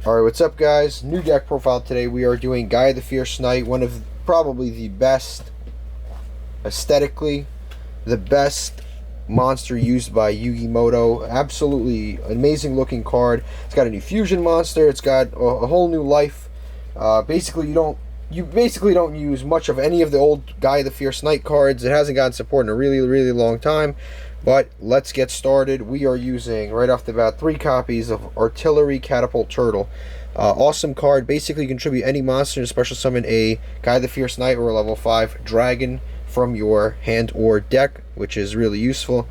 Alright, what's up guys? New deck profile today. We are doing Gaia the Fierce Knight, one of probably the best, aesthetically, the best monster used by Yugi Moto. Absolutely amazing looking card. It's got a new fusion monster, it's got a whole new life. You basically don't use much of any of the old Gaia the Fierce Knight cards. It hasn't gotten support in a really long time. But let's get started. We are using, right off the bat, 3 copies of Artillery Catapult Turtle. Awesome card. Basically, you contribute any monster and special summon a Gaia the Fierce Knight or a level 5 dragon from your hand or deck, which is really useful.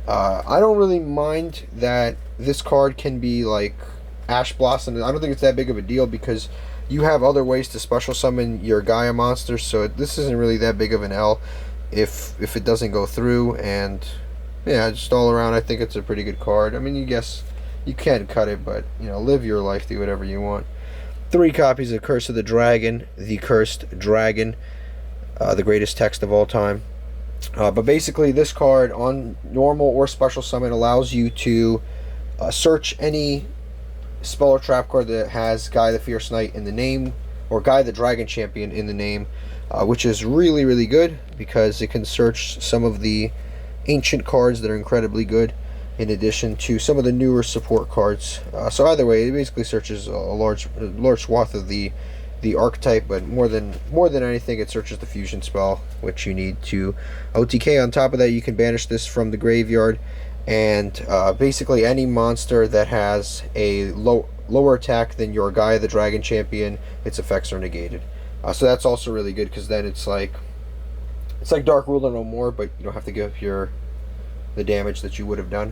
I don't really mind that this card can be like Ash Blossom. I don't think it's that big of a deal because you have other ways to special summon your Gaia monsters, so this isn't really that big of an L if it doesn't go through. And yeah, just all around, I think it's a pretty good card. I mean, you can't cut it, but, you know, live your life, do whatever you want. 3 copies of Curse of the Dragon, the Cursed Dragon, the greatest text of all time. But basically, this card, on normal or special summon, allows you to search any spell or trap card that has Gaia the Fierce Knight in the name, or Gaia the Dragon Champion in the name, which is really good, because it can search some of the ancient cards that are incredibly good, in addition to some of the newer support cards. So either way, it basically searches a large swath of the archetype, but more than anything, it searches the fusion spell, which you need to OTK. On top of that, you can banish this from the graveyard, and basically any monster that has a lower attack than your Gaia the Dragon Champion, its effects are negated. So that's also really good, because then it's like Dark Ruler no more, but you don't have to give the damage that you would have done.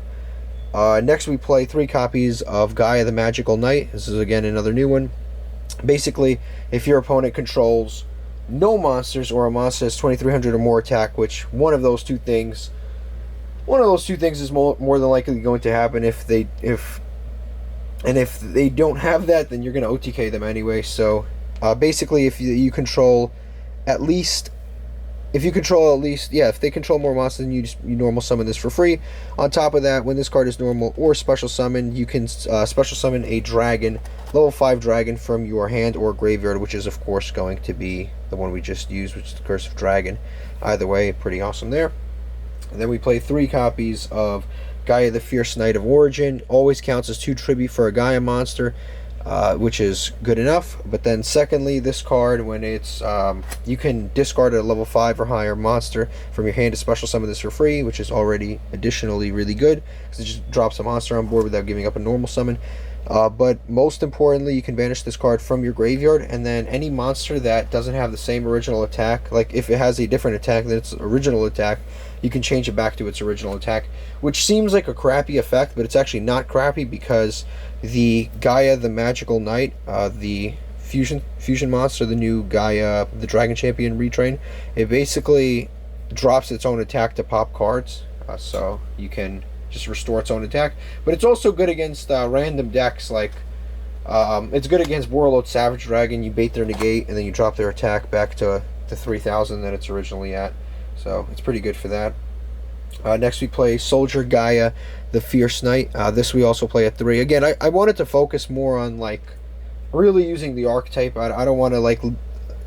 Next, we play 3 copies of Gaia the Magical Knight. This is again another new one. Basically, if your opponent controls no monsters, or a monster has 2300 or more attack, which one of those two things is more than likely going to happen. If they don't have that, then you're going to OTK them anyway. So basically, if you control at least, if they control more monsters, then you normal summon this for free. On top of that, when this card is normal or special summon, you can special summon a dragon, level 5 dragon, from your hand or graveyard, which is of course going to be the one we just used, which is the Curse of Dragon. Either way, pretty awesome there. And then we play 3 copies of Gaia the Fierce Knight of Origin. Always counts as 2 tribute for a Gaia monster, which is good enough. But then secondly, this card, when it's you can discard a level 5 or higher monster from your hand to special summon this for free, which is already additionally really good, because it just drops a monster on board without giving up a normal summon. But most importantly, you can banish this card from your graveyard, and then any monster that doesn't have the same original attack, like if it has a different attack than its original attack, you can change it back to its original attack, which seems like a crappy effect, but it's actually not crappy, because the Gaia the Magical Knight, the fusion monster, the new Gaia the Dragon Champion retrain, it basically drops its own attack to pop cards, so you can just restore its own attack. But it's also good against random decks, like it's good against Warlord Savage Dragon. You bait their negate and then you drop their attack back to 3000 that it's originally at, so it's pretty good for that. Next we play Soldier Gaia the Fierce Knight. This we also play at 3. Again, I wanted to focus more on like really using the archetype. I don't want to like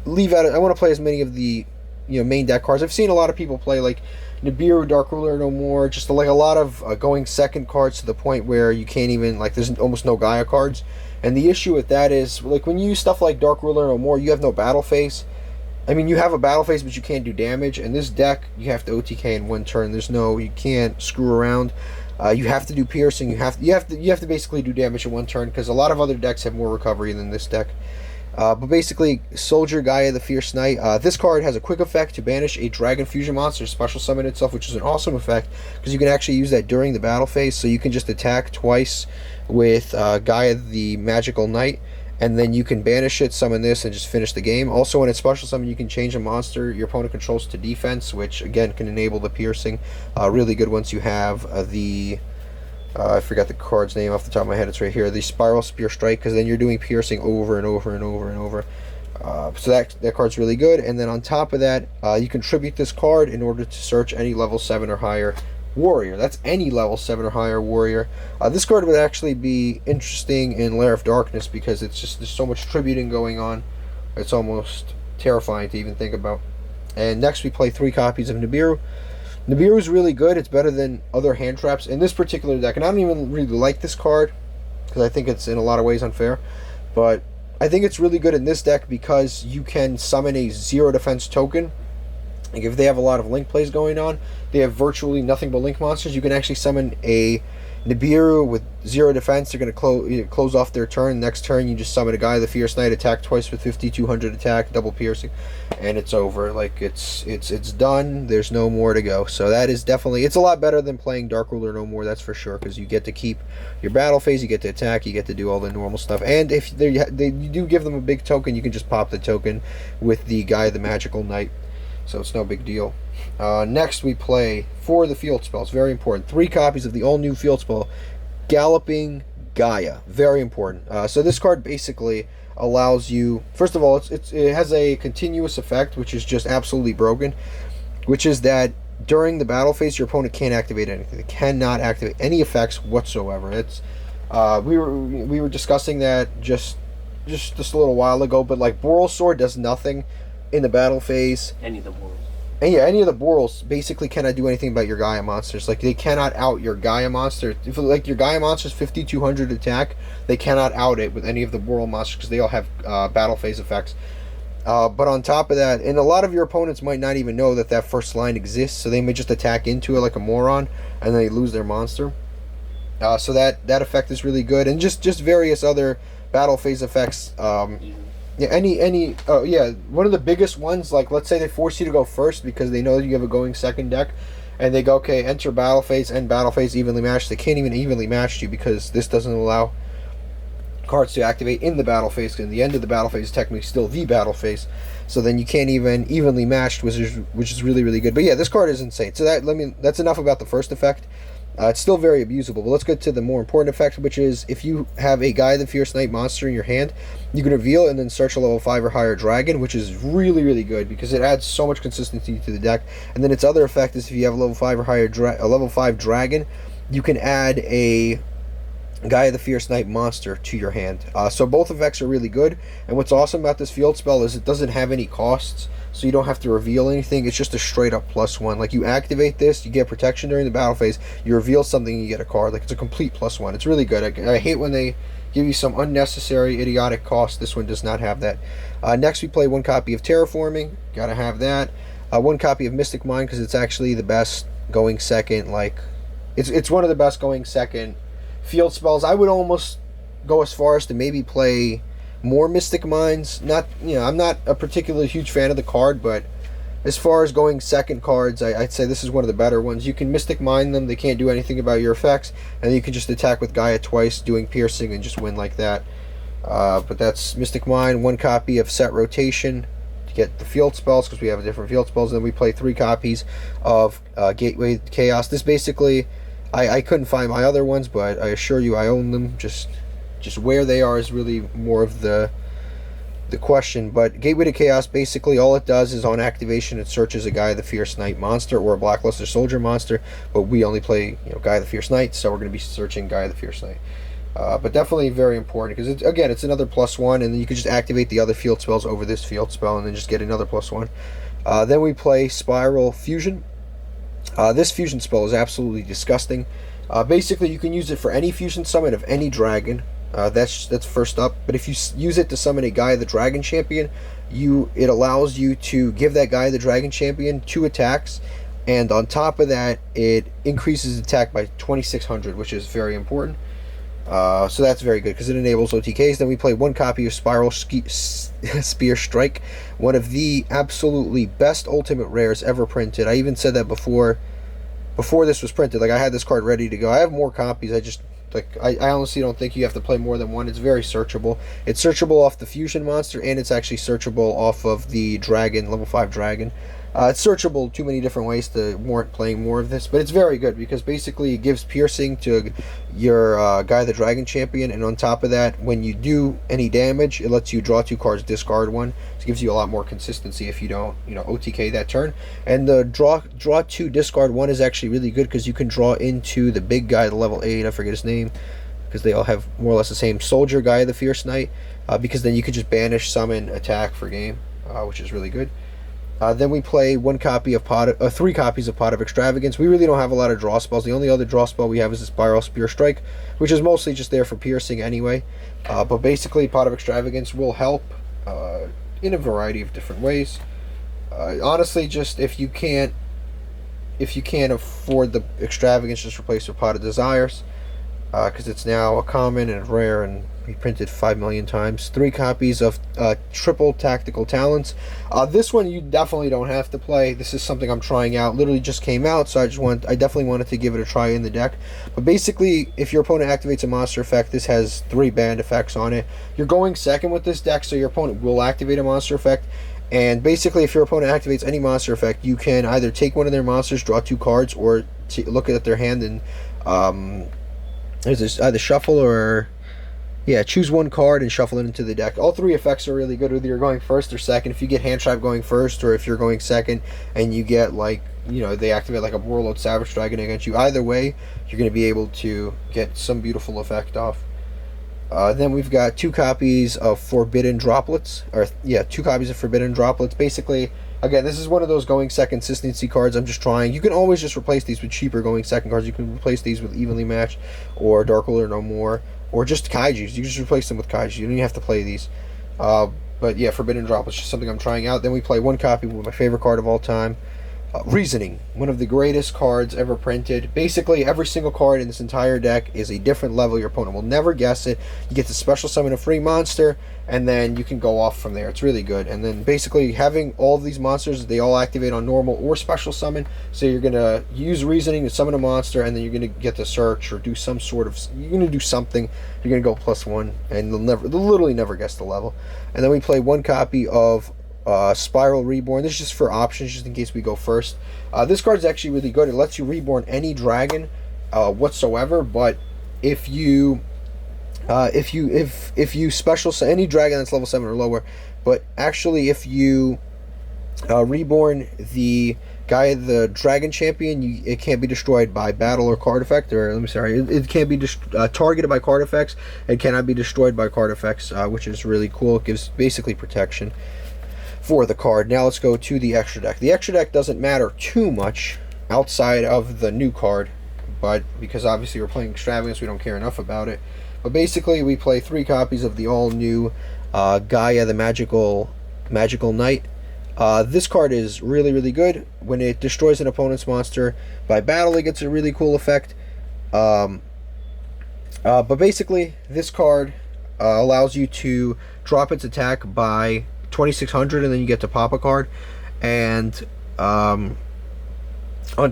leave out, I want to play as many of the main deck cards. I've seen a lot of people play like Nibiru, Dark Ruler no more, just like a lot of going second cards, to the point where you can't even, like, there's almost no Gaia cards. And the issue with that is, like, when you use stuff like Dark Ruler no more, you have no battle phase. I mean, you have a battle phase, but you can't do damage. And this deck, you have to OTK in 1 turn. You can't screw around. You have to do piercing. You have to basically do damage in 1 turn, because a lot of other decks have more recovery than this deck. But basically, Soldier Gaia the Fierce Knight, this card has a quick effect to banish a dragon fusion monster, special summon itself, which is an awesome effect, because you can actually use that during the battle phase. So you can just attack twice with Gaia the Magical Knight, and then you can banish it, summon this, and just finish the game. Also, when it's special summon, you can change a monster your opponent controls to defense, which again can enable the piercing. Really good once you have I forgot the card's name off the top of my head. It's right here. The Spiral Spear Strike, because then you're doing piercing over and over and over and over. So that card's really good. And then on top of that, you contribute this card in order to search any level 7 or higher warrior. That's any level 7 or higher warrior. This card would actually be interesting in Lair of Darkness because it's just, there's so much tributing going on. It's almost terrifying to even think about. And next we play 3 copies of Nibiru. Nibiru is really good. It's better than other hand traps in this particular deck. And I don't even really like this card because I think it's in a lot of ways unfair. But I think it's really good in this deck because you can summon a 0 defense token. Like if they have a lot of link plays going on, they have virtually nothing but link monsters. You can actually summon a Nibiru with 0 defense. They're going to close off their turn. Next turn, you just summon a Gaia the Fierce Knight, attack twice with 5200 attack, double piercing, and it's over. Like it's done. There's no more to go. So that is definitely, it's a lot better than playing Dark Ruler No More. That's for sure, because you get to keep your battle phase, you get to attack, you get to do all the normal stuff. And if you do give them a big token, you can just pop the token with the Gaia the Magical Knight. So it's no big deal. Next we play for the field spells. Very important. 3 copies of the all-new field spell, Galloping Gaia. Very important. So this card basically allows you, first of all, it has a continuous effect, which is just absolutely broken, which is that during the battle phase, your opponent can't activate anything. They cannot activate any effects whatsoever. It's we were discussing that just a little while ago, but like Boral Sword does nothing in the battle phase. Any of the Borals. And yeah, any of the Borals basically cannot do anything about your Gaia monsters. Like, they cannot out your Gaia monster. If, like, your Gaia monster's 5200 attack, they cannot out it with any of the Boral monsters because they all have battle phase effects. But on top of that, and a lot of your opponents might not even know that first line exists, so they may just attack into it like a moron, and then they lose their monster. So that effect is really good. And just various other battle phase effects. Yeah, one of the biggest ones, like let's say they force you to go first because they know that you have a going second deck, and they go, okay, enter battle phase, end battle phase, evenly matched. They can't even evenly match you because this doesn't allow cards to activate in the battle phase, and the end of the battle phase is technically still the battle phase, so then you can't even evenly matched, which is really, really good. But yeah, this card is insane. So that's enough about the first effect. It's still very abusable, but let's get to the more important effect, which is if you have a Gaia the Fierce Knight monster in your hand, you can reveal and then search a level 5 or higher dragon, which is really, really good because it adds so much consistency to the deck. And then its other effect is if you have a level 5 or higher a level 5 dragon, you can add a Gaia the Fierce Knight monster to your hand. So both effects are really good, and what's awesome about this field spell is it doesn't have any costs, so you don't have to reveal anything. It's just a straight up +1. Like, you activate this, you get protection during the battle phase, you reveal something, you get a card. Like, it's a complete +1. It's really good. I hate when they give you some unnecessary idiotic cost. This one does not have that. Next we play 1 copy of Terraforming. Gotta have that. 1 copy of Mystic Mind because it's actually the best going second. Like, it's one of the best going second field spells. I would almost go as far as to maybe play more Mystic Minds. Not, I'm not a particularly huge fan of the card, but as far as going second cards, I'd say this is one of the better ones. You can Mystic Mind them, they can't do anything about your effects, and then you can just attack with Gaia twice, doing piercing, and just win like that. But that's Mystic Mind. 1 copy of Set Rotation to get the field spells, because we have different field spells, and then we play 3 copies of Gateway Chaos. This basically, I couldn't find my other ones, but I assure you I own them. Just where they are is really more of the question. But Gateway to Chaos, basically all it does is on activation it searches a Gaia the Fierce Knight monster or a Blackluster Soldier monster, but we only play Gaia the Fierce Knight, so we're going to be searching Gaia the Fierce Knight. But definitely very important because it's another +1, and then you can just activate the other field spells over this field spell and then just get another +1. Then we play Spiral Fusion. This fusion spell is absolutely disgusting. Basically you can use it for any fusion summon of any dragon. That's first up. But if you use it to summon a Gaia the Dragon Champion, it allows you to give that Gaia the Dragon Champion 2 attacks, and on top of that, it increases attack by 2600, which is very important. So that's very good because it enables OTKs. Then we play 1 copy of Spiral Spear Strike, one of the absolutely best ultimate rares ever printed. I even said that before this was printed. Like, I had this card ready to go. I have more copies. I honestly don't think you have to play more than 1. It's very searchable. It's searchable off the fusion monster, and it's actually searchable off of the dragon, level 5 dragon. It's searchable too many different ways to warrant playing more of this, but it's very good because basically it gives piercing to your Gaia the Dragon Champion, and on top of that, when you do any damage, it lets you draw 2 cards, discard 1. So it gives you a lot more consistency if you don't, OTK that turn. And the draw 2, discard 1 is actually really good because you can draw into the big guy, the level 8, I forget his name, because they all have more or less the same soldier, Gaia the Fierce Knight, because then you can just banish, summon, attack for game, which is really good. Then we play 3 copies of Pot of Extravagance. We really don't have a lot of draw spells. The only other draw spell we have is the Spiral Spear Strike, which is mostly just there for piercing anyway. But basically, Pot of Extravagance will help in a variety of different ways. Honestly, just if you can't afford the Extravagance, just replace with Pot of Desires, because it's now a common and rare and reprinted 5 million times. 3 copies of Triple Tactical Talents. This one you definitely don't have to play. This is something I'm trying out. Literally just came out, so I definitely wanted to give it a try in the deck. But basically, if your opponent activates a monster effect, this has 3 banned effects on it. You're going second with this deck, so your opponent will activate a monster effect. And basically, if your opponent activates any monster effect, you can either take one of their monsters, draw 2 cards, or look at their hand and there's either shuffle or choose 1 card and shuffle it into the deck. All 3 effects are really good, whether you're going first or second. If you get hand trap going first, or if you're going second and you get they activate like a Warlord Savage Dragon against you, either way you're going to be able to get some beautiful effect off. Then we've got 2 copies of Forbidden Droplets, 2 copies of Forbidden Droplets. Basically, again, this is one of those going second consistency cards. I'm just trying. You can always just replace these with cheaper going second cards. You can replace these with Evenly Matched or Dark Ruler No More, or just Kaijus. You just replace them with Kaiju. You don't even have to play these. But yeah, Forbidden Droplets is just something I'm trying out. Then we play 1 copy with my favorite card of all time, Reasoning, one of the greatest cards ever printed. Basically, every single card in this entire deck is a different level. Your opponent will never guess it. You get to special summon a free monster, and then you can go off from there. It's really good. And then basically, having all of these monsters, they all activate on normal or special summon. So you're going to use Reasoning to summon a monster, and then you're going to get to search or do some sort of... You're going to do something. You're going to go +1, and they'll literally never guess the level. And then we play 1 copy of Spiral Reborn. This is just for options, just in case we go first. This card is actually really good. It lets you reborn any dragon whatsoever, but if you special any dragon that's level 7 or lower, but actually if you reborn the Gaia the Dragon Champion, it can't be destroyed by battle or card effect, or it can't be targeted by card effects. It cannot be destroyed by card effects, which is really cool. It gives basically protection for the card. Now let's go to the extra deck. The extra deck doesn't matter too much outside of the new card, but because obviously we're playing Extravagance, we don't care enough about it. But basically, we play 3 copies of the all-new Gaia the Magical Knight. This card is really, really good. When it destroys an opponent's monster by battle, it gets a really cool effect. But basically, this card allows you to drop its attack by 2600, and then you get to pop a card. And on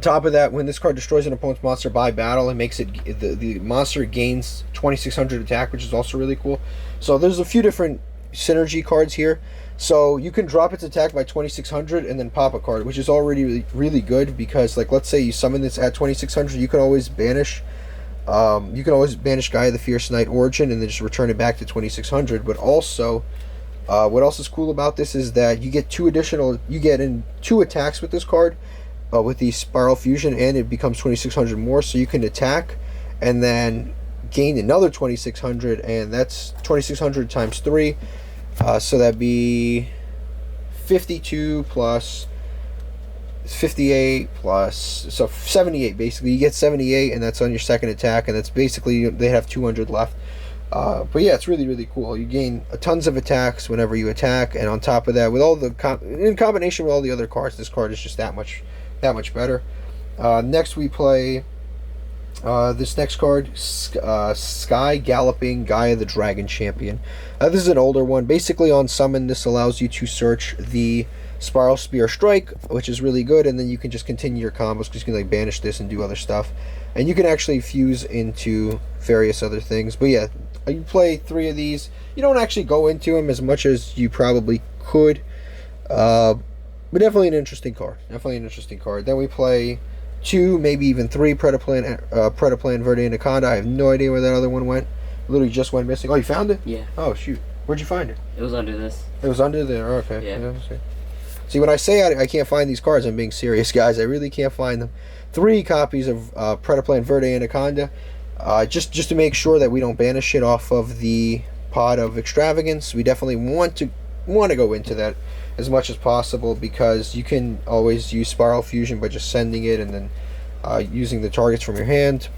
top of that, when this card destroys an opponent's monster by battle, it makes it the monster gains 2600 attack, which is also really cool. So there's a few different synergy cards here. So you can drop its attack by 2600 and then pop a card, which is already really, really good, because let's say you summon this at 2600, you can always banish Gaia the Fierce Knight Origin and then just return it back to 2600. But also, what else is cool about this is that you get 2 attacks with this card, with the Spiral Fusion, and it becomes 2600 more, so you can attack and then gain another 2600, and that's 2600 times 3, so that'd be 52 plus 58 plus, so 78 basically. You get 78, and that's on your second attack, and that's basically, they have 200 left. But yeah, it's really, really cool. You gain tons of attacks whenever you attack, and on top of that, with all the in combination with all the other cards, this card is just that much better. Next we play this next card, Sky Galloping Gaia the Dragon Champion. This is an older one. Basically, on summon, this allows you to search the Spiral Spear Strike, which is really good, and then you can just continue your combos, because you can banish this and do other stuff, and you can actually fuse into various other things. But yeah, you play 3 of these. You don't actually go into them as much as you probably could, But definitely an interesting card. Definitely an interesting card. Then we play 2, maybe even 3 Predaplan Verde Anaconda. I have no idea where that other one went. Literally just went missing. Oh, you found it? Yeah. Oh, shoot. Where'd you find it? It was under this. It was under there. Oh, okay. Yeah. See, when I say I can't find these cards, I'm being serious, guys. I really can't find them. 3 copies of Predaplan Verde Anaconda. Just to make sure that we don't banish it off of the Pot of Extravagance. We definitely want to go into that as much as possible, because you can always use Spiral Fusion by just sending it and then using the targets from your hand.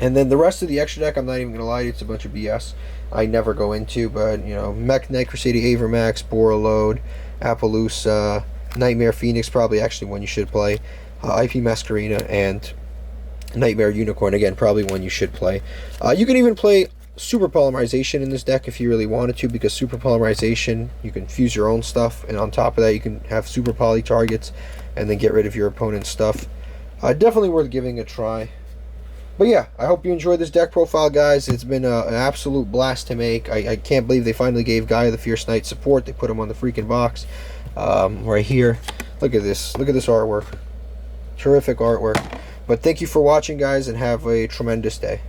And then the rest of the extra deck, I'm not even going to lie to you, it's a bunch of BS I never go into, but, you know, Mech Knight Crusader Avermax, Borreload, Appaloosa, Nightmare Phoenix, probably actually one you should play, IP Masquerina, and Nightmare Unicorn, again, probably one you should play. You can even play Super Polymerization in this deck if you really wanted to, because Super Polymerization, you can fuse your own stuff, and on top of that, you can have Super Poly targets, and then get rid of your opponent's stuff. Definitely worth giving a try. But yeah, I hope you enjoyed this deck profile, guys. It's been an absolute blast to make. I can't believe they finally gave Gaia the Fierce Knight support. They put him on the freaking box right here. Look at this. Look at this artwork. Terrific artwork. But thank you for watching, guys, and have a tremendous day.